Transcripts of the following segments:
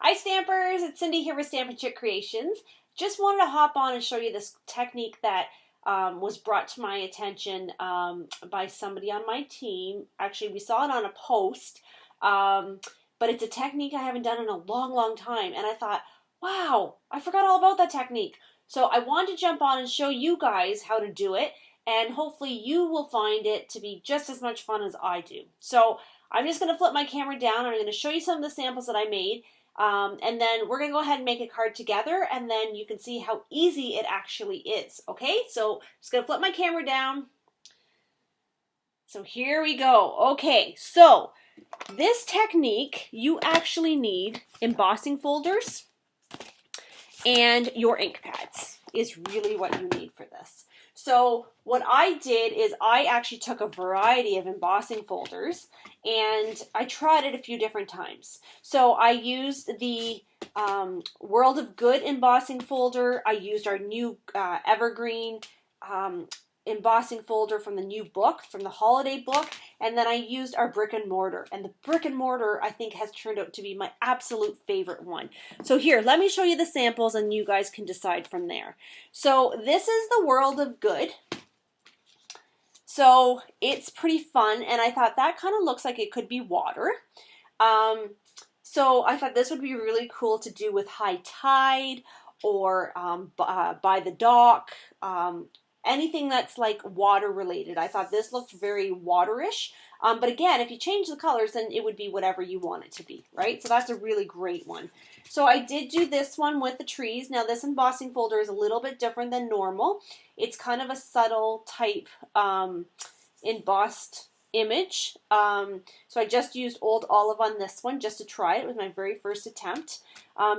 Hi Stampers, it's Cindy here with Stampin' Chick Creations. Just wanted to hop on and show you this technique that was brought to my attention by somebody on my team. Actually, we saw it on a post, but it's a technique I haven't done in a long time, and I thought, wow, I forgot all about that technique. So I wanted to jump on and show you guys how to do it, and hopefully you will find it to be just as much fun as I do. So I'm just going to flip my camera down, and I'm going to show you some of the samples that I made. And then we're going to go ahead and make a card together, and then you can see how easy it actually is. Okay, so just going to flip my camera down. So here we go. Okay, so this technique, you actually need embossing folders and your ink pads is really what you need for this. So what I did is I actually took a variety of embossing folders and I tried it a few different times. So I used the World of Good embossing folder. I used our new Evergreen embossing folder from the new book, from the holiday book, and then I used our Brick and Mortar. And the Brick and Mortar, I think, has turned out to be my absolute favorite one. So here, let me show you the samples and you guys can decide from there. So this is the World of Good. So it's pretty fun, and I thought that kind of looks like it could be water. So I thought this would be really cool to do with high tide or by the dock. Anything that's like water related. I thought this looked very waterish. But again, if you change the colors, then it would be whatever you want it to be, right? So that's a really great one. So I did do this one with the trees. Now this embossing folder is a little bit different than normal. It's kind of a subtle type embossed image. So I just used Old Olive on this one just to try it. It was my very first attempt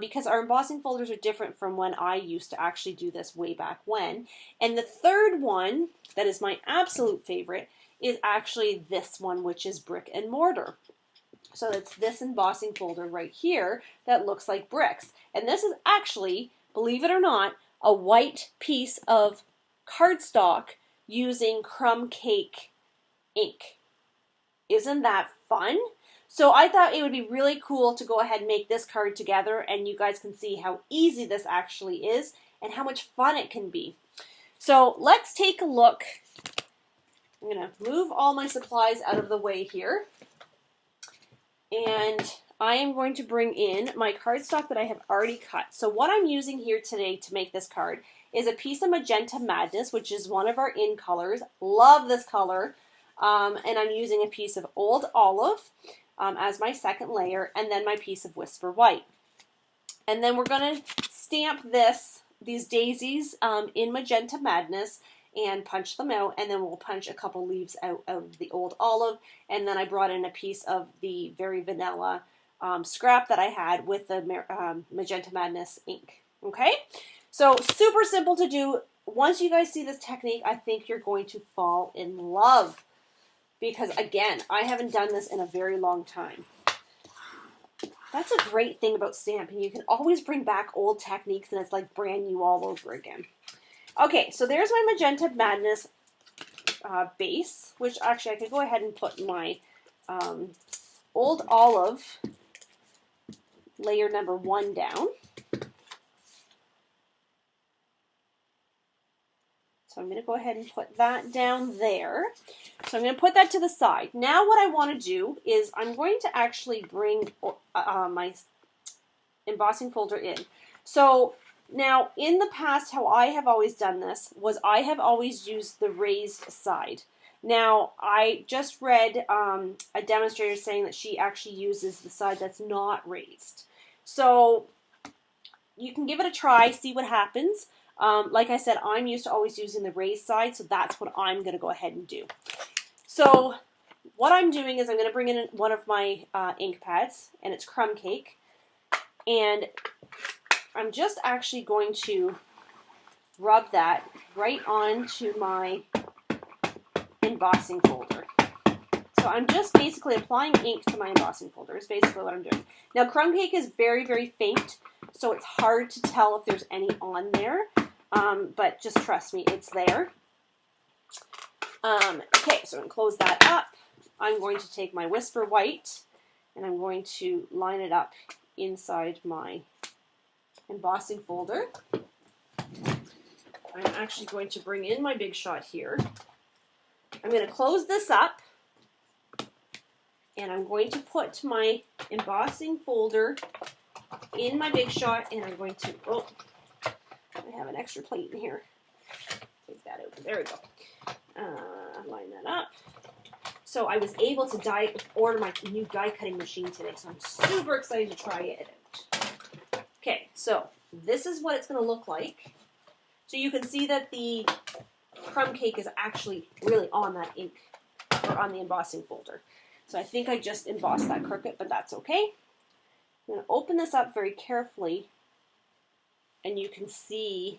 because our embossing folders are different from when I used to actually do this way back when. And the third one that is my absolute favorite is actually this one, which is Brick and Mortar. So it's this embossing folder right here that looks like bricks. And this is actually, believe it or not, a white piece of cardstock using crumb cake ink. Isn't that fun? So I thought it would be really cool to go ahead and make this card together, and you guys can see how easy this actually is and how much fun it can be. So let's take a look. I'm going to move all my supplies out of the way here. And I am going to bring in my cardstock that I have already cut. So what I'm using here today to make this card is a piece of Magenta Madness, which is one of our in colors. Love this color. And I'm using a piece of Old Olive as my second layer, and then my piece of Whisper White. And then we're going to stamp these daisies in Magenta Madness and punch them out, and then we'll punch a couple leaves out of the Old Olive, and then I brought in a piece of the very vanilla scrap that I had with the Magenta Madness ink. Okay, so super simple to do. Once you guys see this technique, I think you're going to fall in love. Because again, I haven't done this in a very long time. That's a great thing about stamping. You can always bring back old techniques and it's like brand new all over again. Okay, so there's my Magenta Madness base, which actually I could go ahead and put my Old Olive layer number 1 down. So I'm going to go ahead and put that down there. So I'm going to put that to the side. Now what I want to do is I'm going to actually bring my embossing folder in. So now in the past, how I have always done this was I have always used the raised side. Now I just read a demonstrator saying that she actually uses the side that's not raised. So you can give it a try, see what happens. Like I said, I'm used to always using the raised side, so that's what I'm going to go ahead and do. So what I'm doing is I'm going to bring in one of my ink pads, and it's Crumb Cake, and I'm just actually going to rub that right onto my embossing folder. So I'm just basically applying ink to my embossing folder is basically what I'm doing. Now Crumb Cake is very faint, so it's hard to tell if there's any on there. But just trust me, it's there. Okay, so I'm going to close that up. I'm going to take my Whisper White and I'm going to line it up inside my embossing folder. I'm actually going to bring in my Big Shot here. I'm going to close this up, and I'm going to put my embossing folder in my Big Shot, and I'm going to, oh, I have an extra plate in here. Take that out. There we go. Line that up. So I was able to order my new die cutting machine today, so I'm super excited to try it out. Okay, so this is what it's going to look like. So you can see that the crumb cake is actually really on that ink, or on the embossing folder. So I think I just embossed that crooked, but that's okay. I'm going to open this up very carefully, and you can see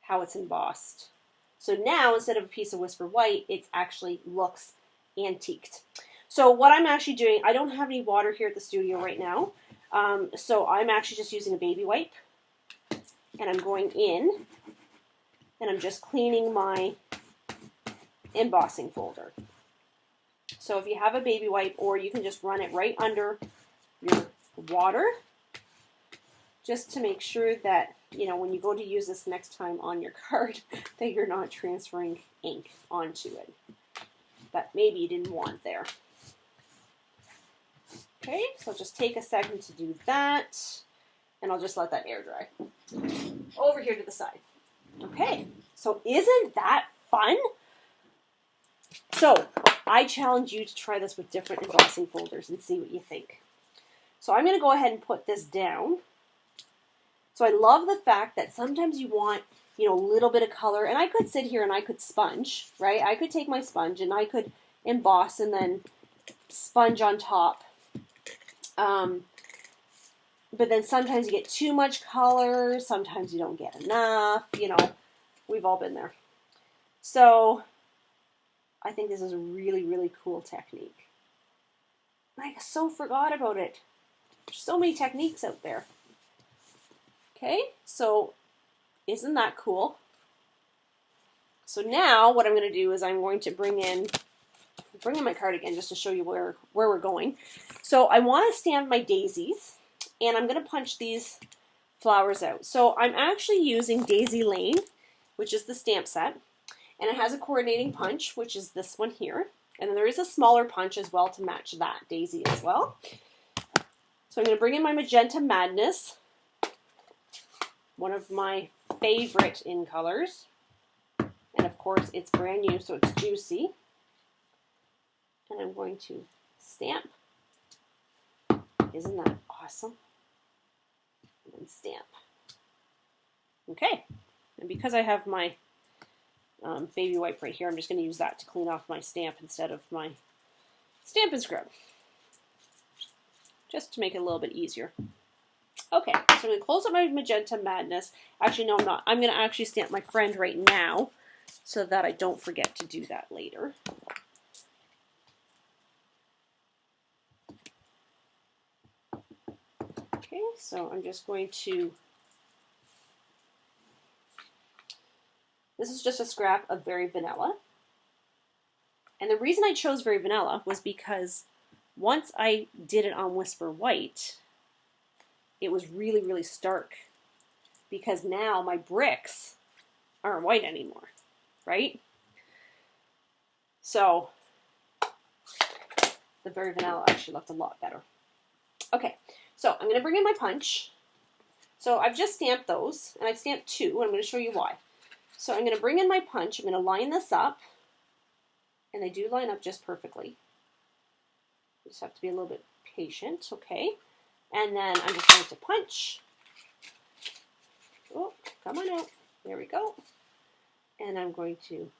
how it's embossed. So now, instead of a piece of Whisper White, it actually looks antiqued. So what I'm actually doing, I don't have any water here at the studio right now, so I'm actually just using a baby wipe, and I'm going in, and I'm just cleaning my embossing folder. So if you have a baby wipe, or you can just run it right under your water, just to make sure that, you know, when you go to use this next time on your card, that you're not transferring ink onto it that maybe you didn't want there. Okay, so just take a second to do that, and I'll just let that air dry. Over here to the side. Okay, so isn't that fun? So I challenge you to try this with different embossing folders and see what you think. So I'm going to go ahead and put this down. So I love the fact that sometimes you want, you know, a little bit of color, and I could sit here and I could sponge, right? I could take my sponge and I could emboss and then sponge on top. But then sometimes you get too much color, sometimes you don't get enough, you know, we've all been there. So I think this is a really, really cool technique. I so forgot about it. There's so many techniques out there. Okay, so isn't that cool? So now what I'm going to do is I'm going to bring in my card again just to show you where we're going. So I want to stamp my daisies, and I'm going to punch these flowers out. So I'm actually using Daisy Lane, which is the stamp set, and it has a coordinating punch, which is this one here. And then there is a smaller punch as well to match that daisy as well. So I'm going to bring in my Magenta Madness, one of my favorite in colors. And of course it's brand new, so it's juicy. And I'm going to stamp. Isn't that awesome? And then stamp. Okay, and because I have my baby wipe right here, I'm just going to use that to clean off my stamp instead of my Stampin' Scrub, just to make it a little bit easier. Okay, so I'm going to close up my Magenta Madness. Actually, no, I'm not. I'm going to actually stamp my friend right now so that I don't forget to do that later. Okay, so I'm just going to, this is just a scrap of Very Vanilla. And the reason I chose Very Vanilla was because once I did it on Whisper White, it was really, really stark, because now my bricks aren't white anymore, right? So the Very Vanilla actually looked a lot better. Okay, so I'm going to bring in my punch. So I've just stamped those, and I've stamped two, and I'm going to show you why. So I'm going to bring in my punch, I'm going to line this up, and they do line up just perfectly. You just have to be a little bit patient, okay? And then I'm just going to punch. Oh, come on out. There we go. And I'm going to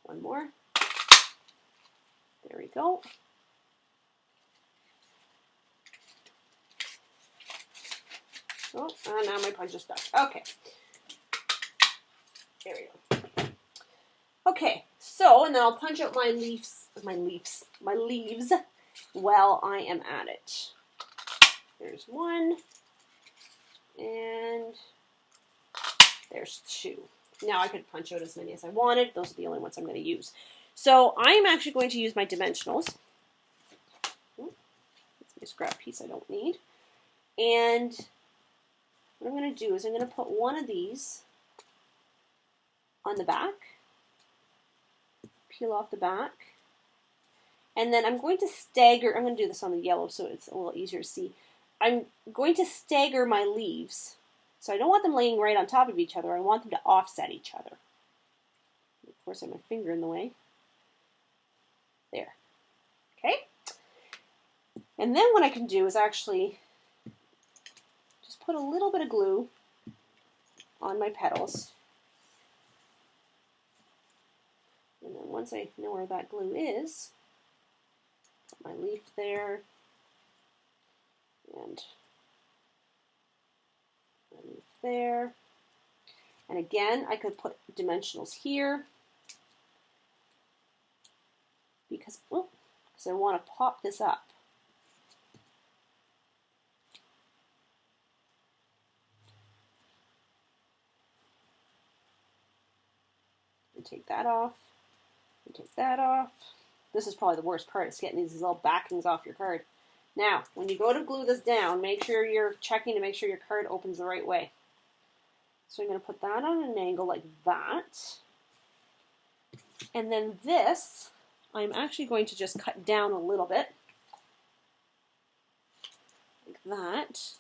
one more. There we go. Oh, and now my punch is stuck. Okay. There we go. Okay, so, and then I'll punch out my leaves while I am at it. There's one, and there's two. Now I could punch out as many as I wanted. Those are the only ones I'm going to use. So I'm actually going to use my dimensionals. That's my scrap piece I don't need. And what I'm going to do is I'm going to put one of these on the back, peel off the back, and then I'm going to stagger. I'm going to do this on the yellow so it's a little easier to see. I'm going to stagger my leaves. So I don't want them laying right on top of each other. I want them to offset each other. Of course, I have my finger in the way. There. Okay? And then what I can do is actually just put a little bit of glue on my petals. And then once I know where that glue is, put my leaf there, and my leaf there. And again, I could put dimensionals here because I want to pop this up. And take that off. And take that off. This is probably the worst part, is getting these little backings off your card. Now, when you go to glue this down, make sure you're checking to make sure your card opens the right way. So I'm going to put that on an angle like that. And then this, I'm actually going to just cut down a little bit. Like that.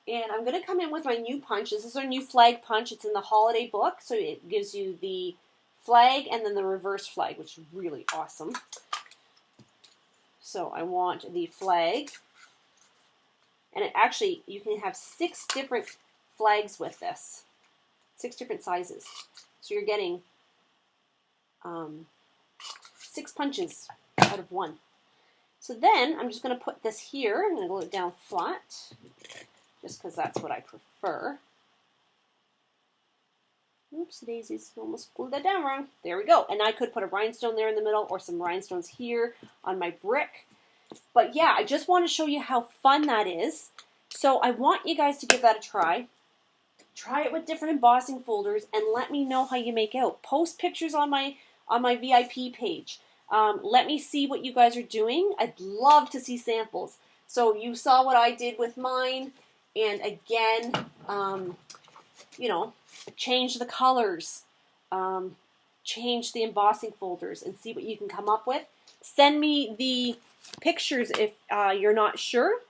And I'm going to come in with my new punch. This is our new flag punch. It's in the holiday book, so it gives you the flag and then the reverse flag, which is really awesome. So I want the flag. And it actually, you can have 6 different flags with this. 6 different sizes. So you're getting 6 punches out of 1. So then I'm just going to put this here. I'm going to glue it down flat, just because that's what I prefer. Oops, daisies, almost glued that down wrong. There we go. And I could put a rhinestone there in the middle or some rhinestones here on my brick. But yeah, I just want to show you how fun that is. So I want you guys to give that a try. Try it with different embossing folders and let me know how you make out. Post pictures on my VIP page. Let me see what you guys are doing. I'd love to see samples. So you saw what I did with mine, and again, you know, change the colors, change the embossing folders, and see what you can come up with. Send me the pictures if you're not sure,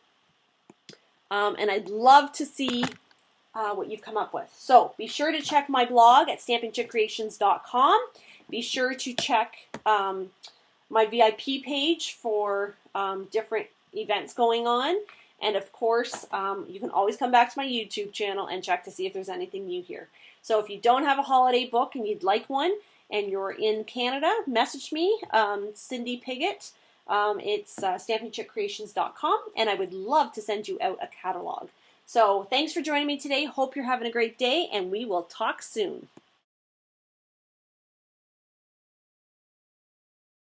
and I'd love to see what you've come up with. So be sure to check my blog at stampingchickcreations.com. Be sure to check my VIP page for different events going on. And of course, you can always come back to my YouTube channel and check to see if there's anything new here. So if you don't have a holiday book and you'd like one and you're in Canada, message me, Cindy Pigott. It's stampingchickcreations.com, and I would love to send you out a catalog. So thanks for joining me today. Hope you're having a great day, and we will talk soon.